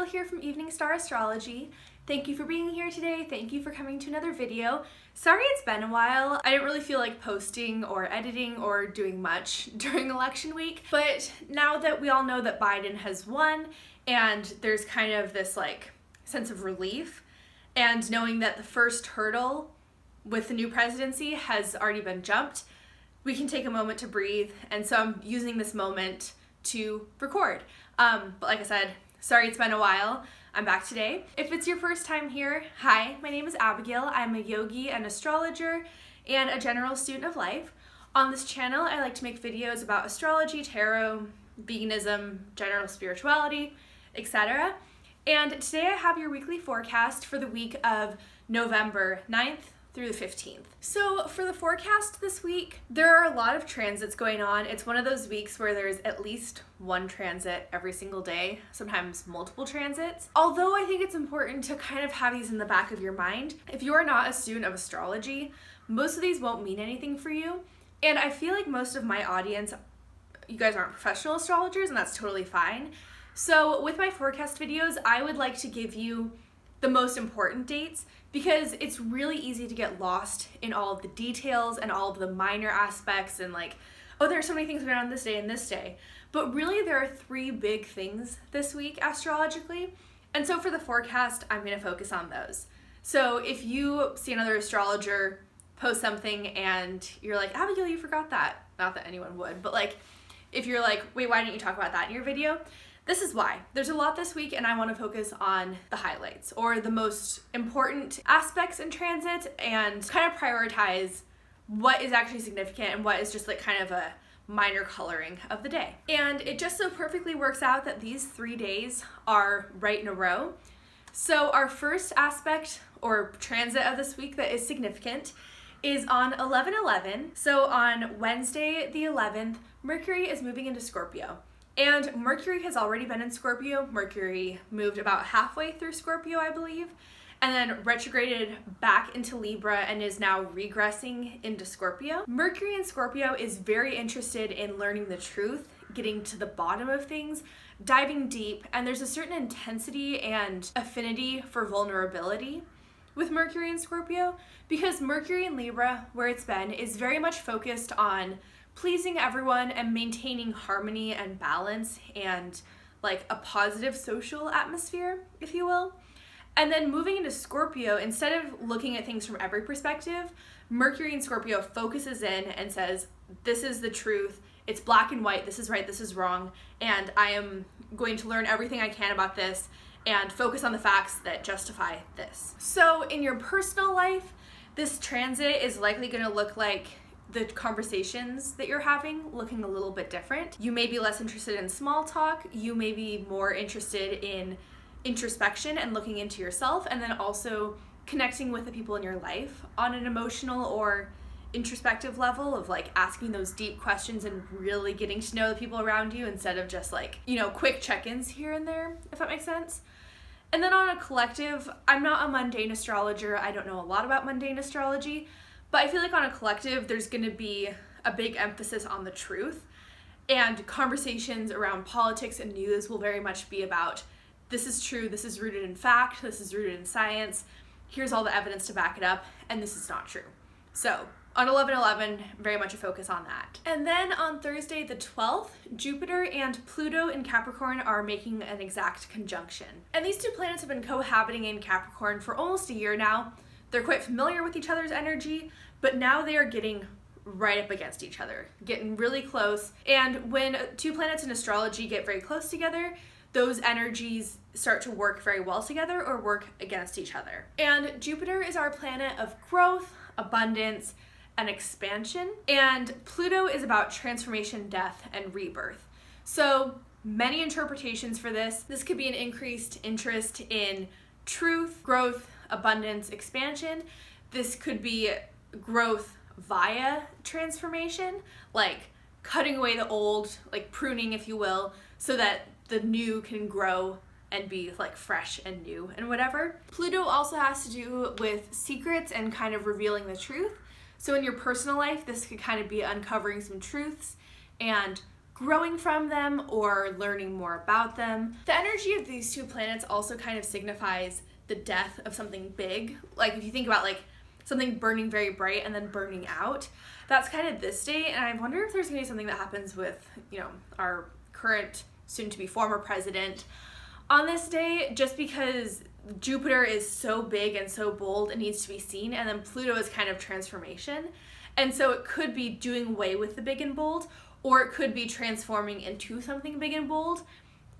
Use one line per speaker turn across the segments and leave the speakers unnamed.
here from Evening Star Astrology. Thank you for being here today. Thank you for coming to another video. Sorry it's been a while. I didn't really feel like posting or editing or doing much during election week, but now that we all know that Biden has won and there's kind of this like sense of relief, and knowing that the first hurdle with the new presidency has already been jumped, we can take a moment to breathe. And so I'm using this moment to record. But like I said, sorry it's been a while. I'm back today. If it's your first time here, hi, my name is Abigail. I'm a yogi and astrologer and a general student of life. On this channel, I like to make videos about astrology, tarot, veganism, general spirituality, etc. And today I have your weekly forecast for the week of November 9th through the 15th. So for the forecast this week, there are a lot of transits going on. It's one of those weeks where there's at least one transit every single day, sometimes multiple transits. Although I think it's important to kind of have these in the back of your mind. If you are not a student of astrology, most of these won't mean anything for you. And I feel like most of my audience, you guys aren't professional astrologers, and that's totally fine. So with my forecast videos, I would like to give you the most important dates, because it's really easy to get lost in all of the details and all of the minor aspects and like, oh, there are so many things going on this day and this day. But really there are three big things this week astrologically. And so for the forecast, I'm going to focus on those. So if you see another astrologer post something and you're like, Abigail, you forgot that. Not that anyone would, but like, if you're like, wait, why didn't you talk about that in your video? This is why. There's a lot this week and I want to focus on the highlights or the most important aspects in transit and kind of prioritize what is actually significant and what is just like kind of a minor coloring of the day. And it just so perfectly works out that these 3 days are right in a row. So our first aspect or transit of this week that is significant is on 11/11. So on Wednesday the 11th, Mercury is moving into Scorpio. And Mercury has already been in Scorpio. Mercury moved about halfway through Scorpio, I believe, and then retrograded back into Libra and is now regressing into Scorpio. Mercury in Scorpio is very interested in learning the truth, getting to the bottom of things, diving deep, and there's a certain intensity and affinity for vulnerability with Mercury in Scorpio, because Mercury in Libra, where it's been, is very much focused on pleasing everyone and maintaining harmony and balance and like a positive social atmosphere, if you will. And then moving into Scorpio, instead of looking at things from every perspective, Mercury in Scorpio focuses in and says, this is the truth, it's black and white, this is right, this is wrong, and I am going to learn everything I can about this and focus on the facts that justify this. So in your personal life, this transit is likely going to look like the conversations that you're having looking a little bit different. You may be less interested in small talk. You may be more interested in introspection and looking into yourself, and then also connecting with the people in your life on an emotional or introspective level of like asking those deep questions and really getting to know the people around you instead of just like, you know, quick check-ins here and there, if that makes sense. And then on a collective, I'm not a mundane astrologer. I don't know a lot about mundane astrology, but I feel like on a collective, there's going to be a big emphasis on the truth, and conversations around politics and news will very much be about, this is true, this is rooted in fact, this is rooted in science, here's all the evidence to back it up, and this is not true. So on 11/11, very much a focus on that. And then on Thursday the 12th, Jupiter and Pluto in Capricorn are making an exact conjunction. And these two planets have been cohabiting in Capricorn for almost a year now. They're quite familiar with each other's energy, but now they are getting right up against each other, getting really close. And when two planets in astrology get very close together, those energies start to work very well together or work against each other. And Jupiter is our planet of growth, abundance, and expansion. And Pluto is about transformation, death, and rebirth. So many interpretations for this. This could be an increased interest in truth, growth, abundance, expansion. This could be growth via transformation, like cutting away the old, like pruning, if you will, so that the new can grow and be like fresh and new and whatever. Pluto also has to do with secrets and kind of revealing the truth. So in your personal life, this could kind of be uncovering some truths and growing from them or learning more about them. The energy of these two planets also kind of signifies the death of something big. Like if you think about like something burning very bright and then burning out, that's kind of this day. And I wonder if there's gonna be something that happens with, you know, our current soon to be former president on this day, just because Jupiter is so big and so bold and needs to be seen, and then Pluto is kind of transformation. And so it could be doing away with the big and bold, or it could be transforming into something big and bold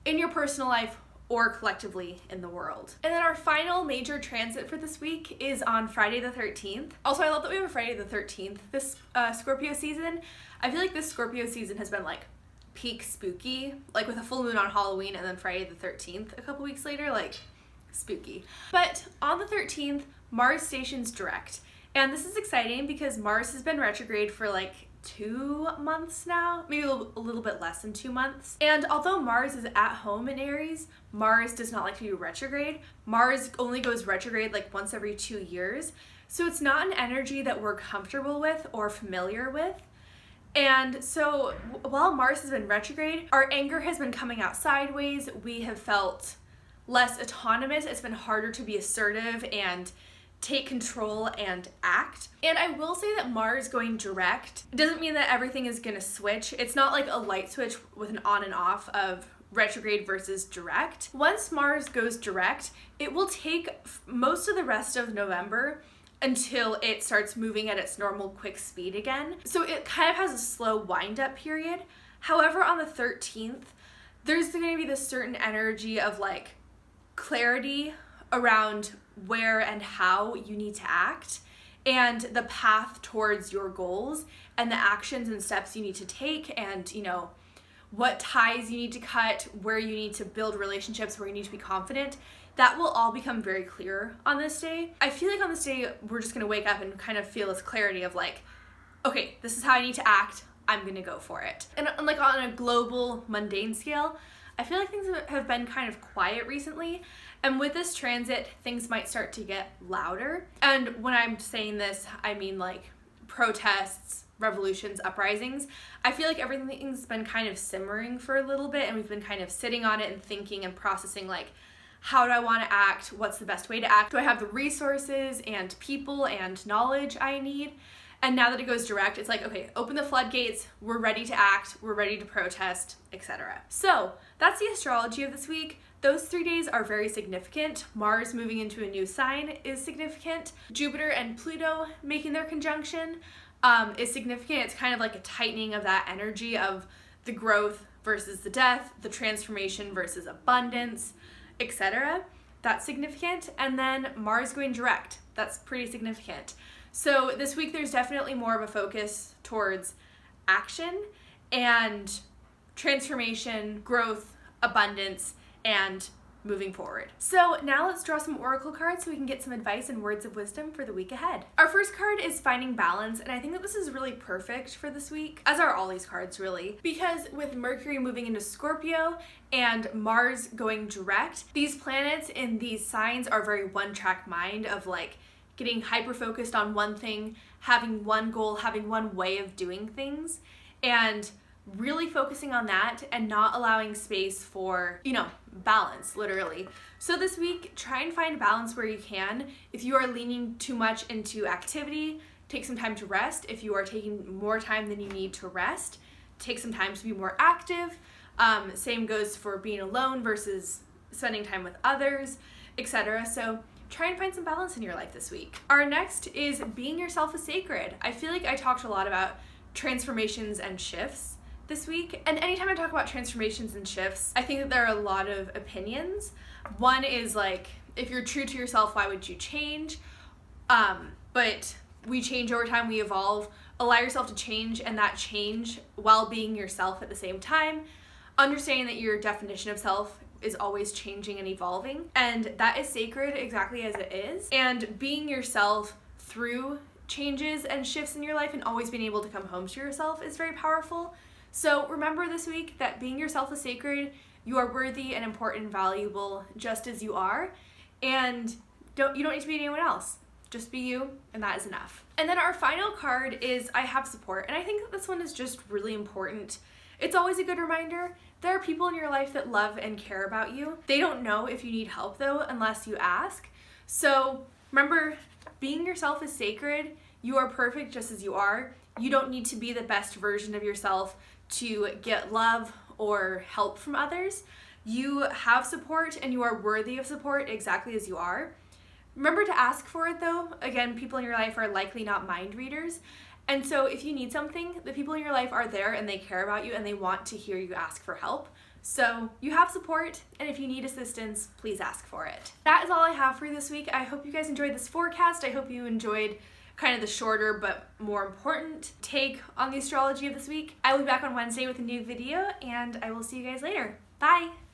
in your personal life or collectively in the world. And then our final major transit for this week is on Friday the 13th. Also, I love that we have a Friday the 13th this Scorpio season. I feel like this Scorpio season has been like peak spooky, like with a full moon on Halloween and then Friday the 13th a couple weeks later, like spooky. But on the 13th, Mars stations direct. And this is exciting because Mars has been retrograde for like 2 months now, maybe a little bit less than 2 months. And although Mars is at home in Aries, Mars does not like to be retrograde. Mars only goes retrograde like once every 2 years. So it's not an energy that we're comfortable with or familiar with. And so while Mars has been retrograde, our anger has been coming out sideways. We have felt less autonomous. It's been harder to be assertive and take control and act. And I will say that Mars going direct doesn't mean that everything is gonna switch. It's not like a light switch with an on and off of retrograde versus direct. Once Mars goes direct, it will take most of the rest of November until it starts moving at its normal quick speed again. So it kind of has a slow wind up period. However, on the 13th, there's gonna be this certain energy of like clarity around where and how you need to act and the path towards your goals and the actions and steps you need to take, and you know what ties you need to cut, where you need to build relationships, where you need to be confident. That will all become very clear on this day. I feel like on this day we're just gonna wake up and kind of feel this clarity of like, okay, this is how I need to act, I'm gonna go for it. And like on a global mundane scale, I feel like things have been kind of quiet recently. And with this transit, things might start to get louder. And when I'm saying this, I mean like protests, revolutions, uprisings. I feel like everything's been kind of simmering for a little bit, and we've been kind of sitting on it and thinking and processing like, how do I want to act? What's the best way to act? Do I have the resources and people and knowledge I need? And now that it goes direct, it's like, okay, open the floodgates, we're ready to act, we're ready to protest, etc. So that's the astrology of this week. Those 3 days are very significant. Mars moving into a new sign is significant. Jupiter and Pluto making their conjunction is significant. It's kind of like a tightening of that energy of the growth versus the death, the transformation versus abundance, etc. That's significant. And then Mars going direct. That's pretty significant. So this week there's definitely more of a focus towards action and transformation, growth, abundance, and moving forward. So now let's draw some oracle cards so we can get some advice and words of wisdom for the week ahead. Our first card is finding balance, and I think that this is really perfect for this week, as are all these cards really, because with Mercury moving into Scorpio and Mars going direct, these planets in these signs are very one-track mind of like getting hyper-focused on one thing, having one goal, having one way of doing things, and really focusing on that and not allowing space for, you know, balance, literally. So this week, try and find balance where you can. If you are leaning too much into activity, take some time to rest. If you are taking more time than you need to rest, take some time to be more active. Same goes for being alone versus spending time with others, etc. So try and find some balance in your life this week. Our next is being yourself is sacred. I feel like I talked a lot about transformations and shifts this week. And anytime I talk about transformations and shifts, I think that there are a lot of opinions. One is like, if you're true to yourself, why would you change? But we change over time, we evolve. Allow yourself to change, and that change while being yourself at the same time. Understanding that your definition of self is always changing and evolving, and that is sacred exactly as it is. And being yourself through changes and shifts in your life and always being able to come home to yourself is very powerful. So remember this week that being yourself is sacred. You are worthy and important and valuable just as you are, and you don't need to be anyone else. Just be you, and that is enough. And then our final card is I have support, and I think that this one is just really important, It's always a good reminder. There are people in your life that love and care about you. They don't know if you need help though unless you ask. So remember, being yourself is sacred. You are perfect just as you are. You don't need to be the best version of yourself to get love or help from others. You have support and you are worthy of support exactly as you are. Remember to ask for it though. Again, people in your life are likely not mind readers. And so if you need something, the people in your life are there and they care about you and they want to hear you ask for help. So you have support, and if you need assistance, please ask for it. That is all I have for you this week. I hope you guys enjoyed this forecast. I hope you enjoyed kind of the shorter but more important take on the astrology of this week. I will be back on Wednesday with a new video, and I will see you guys later. Bye!